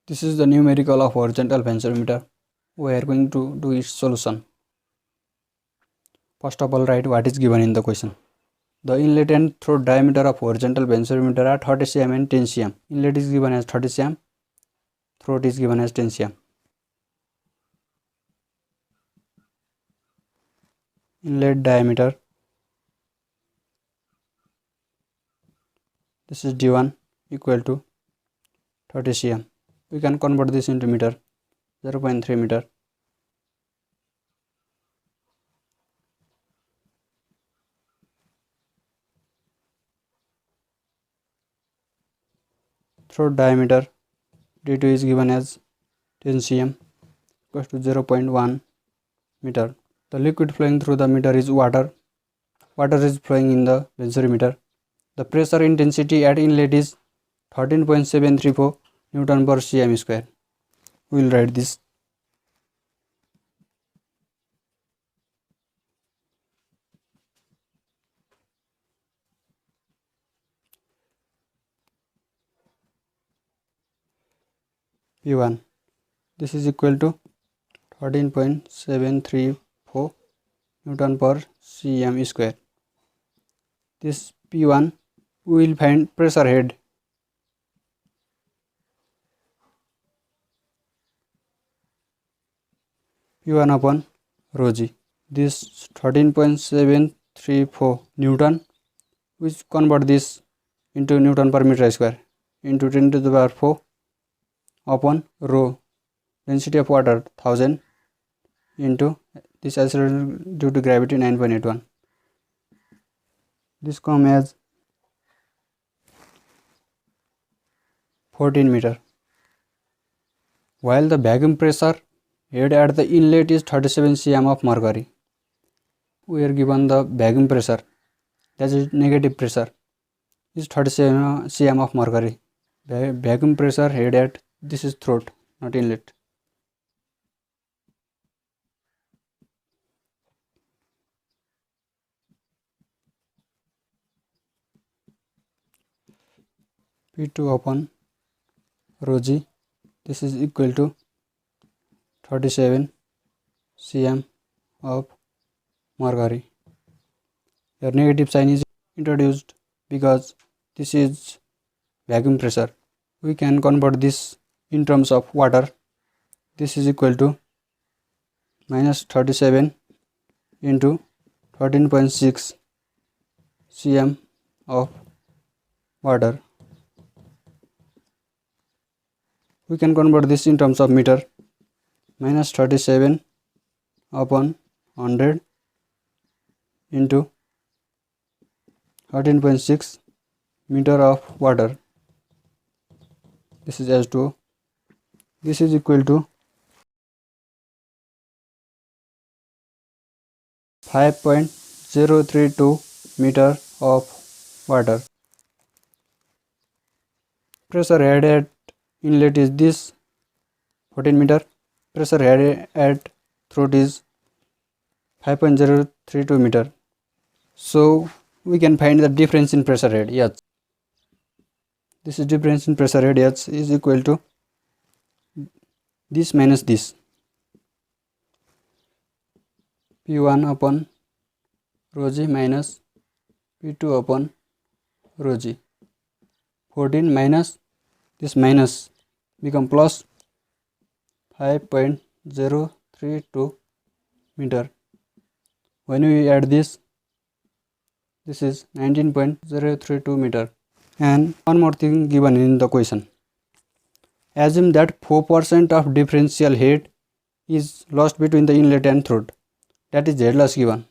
This is the numerical of horizontal venturimeter. We are going to do its solution. First of all, write what is given in the question. The inlet and throat diameter of horizontal venturimeter are 30 cm and 10 cm. Inlet is given as 30 cm, throat is given as 10 cm. Inlet diameter, this is d1 equal to 30 cm. We can convert this into meter, 0.3 meter. Throat diameter, d2 is given as 10 cm equals to 0.1 meter. The liquid flowing through the meter is water. Water is flowing in the venturimeter. The pressure intensity at inlet is 13.734 Newton per cm square. We will write this. P1, this is equal to 13.734 Newton per cm square. This P1, we will find pressure head. P1 upon rho g. This 13.734 Newton, which convert this into Newton per meter square into 10 to the power 4 upon rho, density of water 1000 into this acceleration due to gravity 9.81. This come as 14 meter. While the vacuum pressure head at the inlet is 37 cm of mercury. We are given the vacuum pressure, that is negative pressure, is 37 cm of mercury. Vacuum pressure head at, this is throat, not inlet. P2 upon rho g, this is equal to 37 cm of mercury. Your negative sign is introduced because this is vacuum pressure. We can convert this in terms of water. This is equal to minus 37 into 13.6 cm of water. We can convert this in terms of meter. Minus 37 upon 100 into 13.6 meter of water. This is H2O. This is equal to 5.032 meter of water. Pressure head at inlet is this 14 meter. Pressure head at throat is 5.032 meter. So we can find the difference in pressure head. Yes, this is difference in pressure head. H is equal to this minus this. P1 upon rho g minus P2 upon rho g. 14 minus this minus become plus 5.032 meter. When we add this is 19.032 meter. And one more thing given in the question. Assume that 4% of differential head is lost between the inlet and throat. That is head loss given.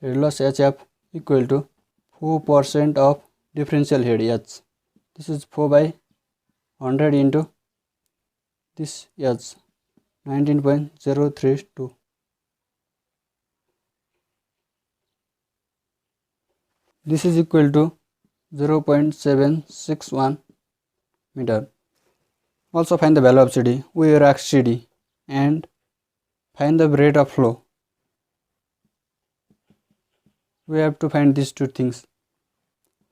Head loss HF equal to 4% of differential head H. This is 4 by 100 into this H, 19.032. This is equal to 0.761 meter. Also find the value of CD. We will ask CD and find the rate of flow. We have to find these two things.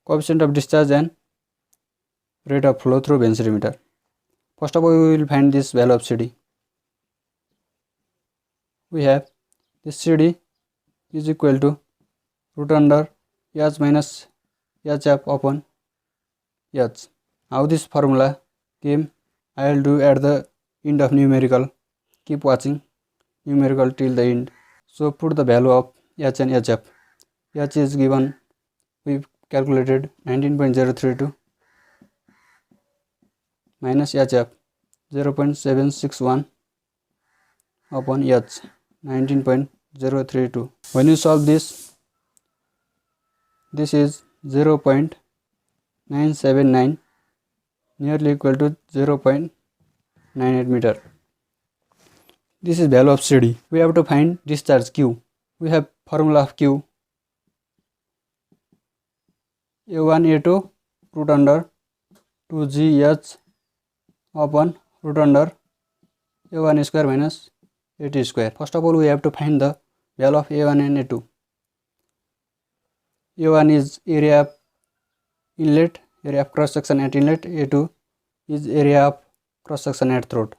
coefficient of discharge and rate of flow through benzodimeter. First of all, we will find this value of CD. We have this CD is equal to root under H minus HF upon H. How this formula came, I will do at the end of numerical. Keep watching numerical till the end. So put the value of H and HF. H is given, we calculated 19.032 minus HF 0.761 upon H 19.032. When you solve this, this is 0.979 nearly equal to 0.98 meter. This is value of CD. We have to find discharge Q. We have formula of Q. A1 A2 root under 2GH upon root under A1 square minus A2 square. First of all, we have to find the value of A1 and A2. A1 is area of inlet, area of cross section at inlet. A2 is area of cross section at throat.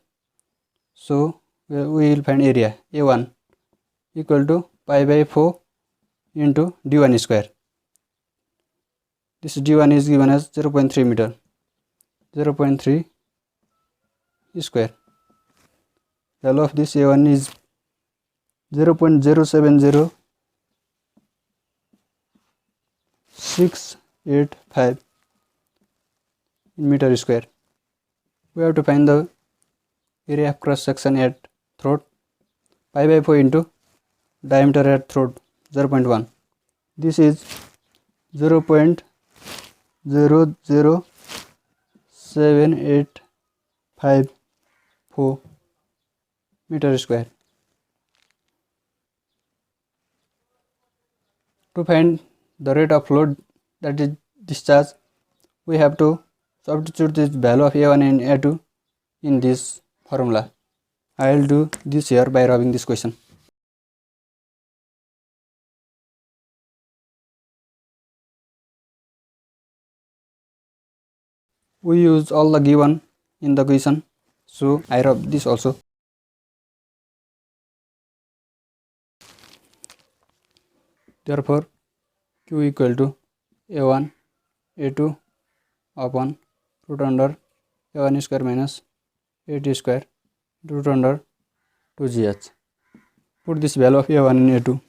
So we will find area A1 equal to pi by 4 into d1 square. This d1 is given as 0.3 meter. 0.3 square. Value of this A1 is 0.070685 in meter square. We have to find the area of cross section at throat. Pi by 4 into diameter at throat 0.1. This is 0.00785 meter square. To find the rate of flow, that is discharge, we have to substitute this value of A1 and A2 in this formula. I will do this here by rubbing this question. We use all the given in the question, so I rub this also. Therefore, Q equal to A1 A2 upon root under A1 square minus A2 square root under 2GH. Put this value of A1 and A2.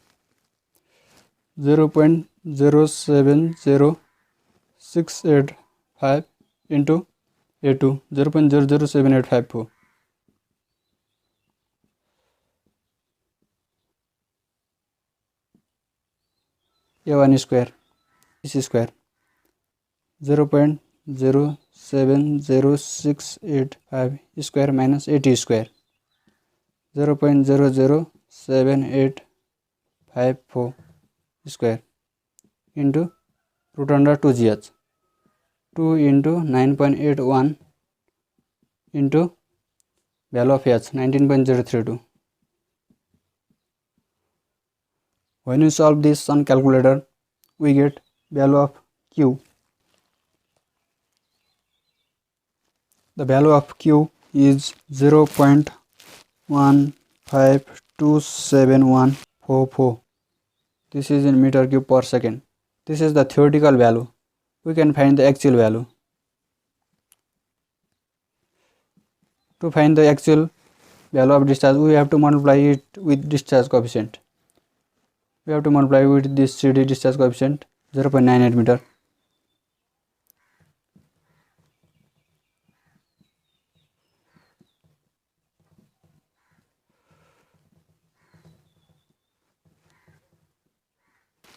0.070685 into A2 0.007854. A1 square, this square 0.07065 square minus A2 square 0.00784 square into root under 2GH. 2 into 9.81 into value of H 19.032. When you solve this on calculator, we get value of Q. The value of Q is 0.152714. This is in meter cube per second. This is the theoretical value. We can find the actual value. To find the actual value of discharge, we have to multiply it with discharge coefficient. We have to multiply with this CD discharge coefficient 0.98 meter.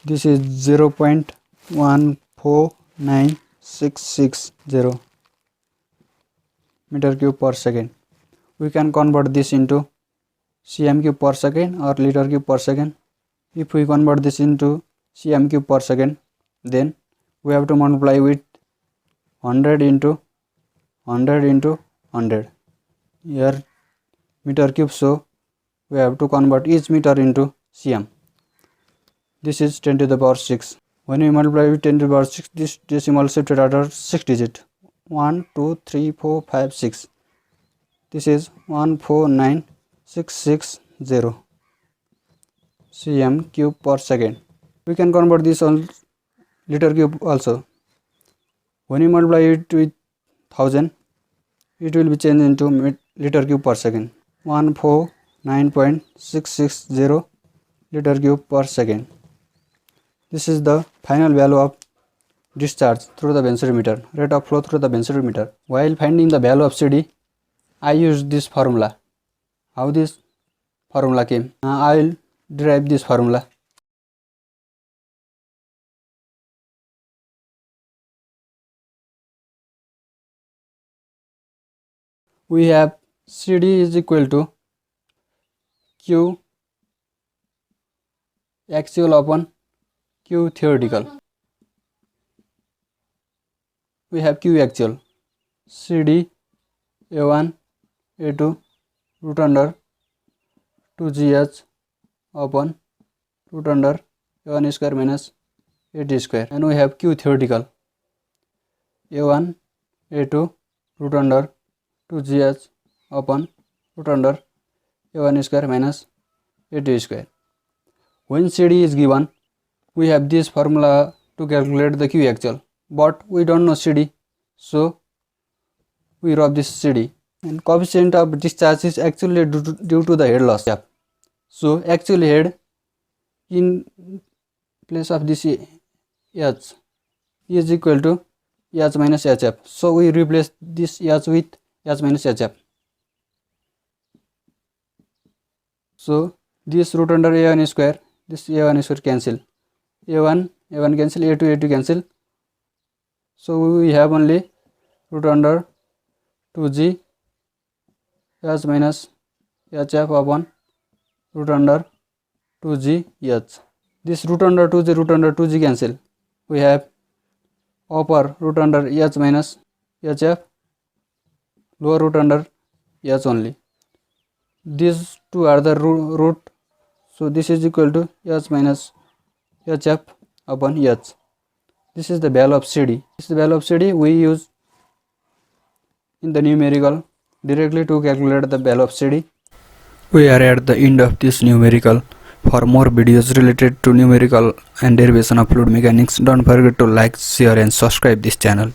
This is 0.149660 meter cube per second. We can convert this into cm cube per second or liter cube per second. If we convert this into cm cube per second, then we have to multiply with 100 into 100 into 100. Here meter cube, so we have to convert each meter into cm. This is 10 to the power 6. When we multiply with 10 to the power 6, this decimal shifted after 6 digit. 1, 2, 3, 4, 5, 6. This is 149660 cm cube per second. We can convert this on liter cube also. When we multiply it with 1000, it will be changed into liter cube per second. 149.660 liter cube per second. This is the final value of discharge through the bensitometer, rate of flow through the bensitometer. While finding the value of CD, I used this formula. How this formula came? I will derive this formula. We have CD is equal to Q actual upon Q theoretical. We have Q actual, CD A1 A2 root under 2GH upon root under A1 square minus A2 square, and we have Q theoretical, A1 A2 root under 2GH upon root under A1 square minus A2 square. When CD is given, we have this formula to calculate the Q actual, but we don't know CD, so we rub this CD. And coefficient of discharge is actually due to the head loss. So actually head in place of this H is equal to H minus HF. So we replace this H with H minus HF. So this root under A1 square, this A1 square cancel. A1 cancel, A2 cancel. So we have only root under 2G H minus HF upon root under 2G H. This root under 2G cancel. We have upper root under H minus HF, lower root under H only. These two are the root, so this is equal to H minus HF upon H. This is the value of CD. This is the value of CD we use in the numerical directly to calculate the value of CD. We are at the end of this numerical. For more videos related to numerical and derivation of fluid mechanics, don't forget to like, share and subscribe this channel.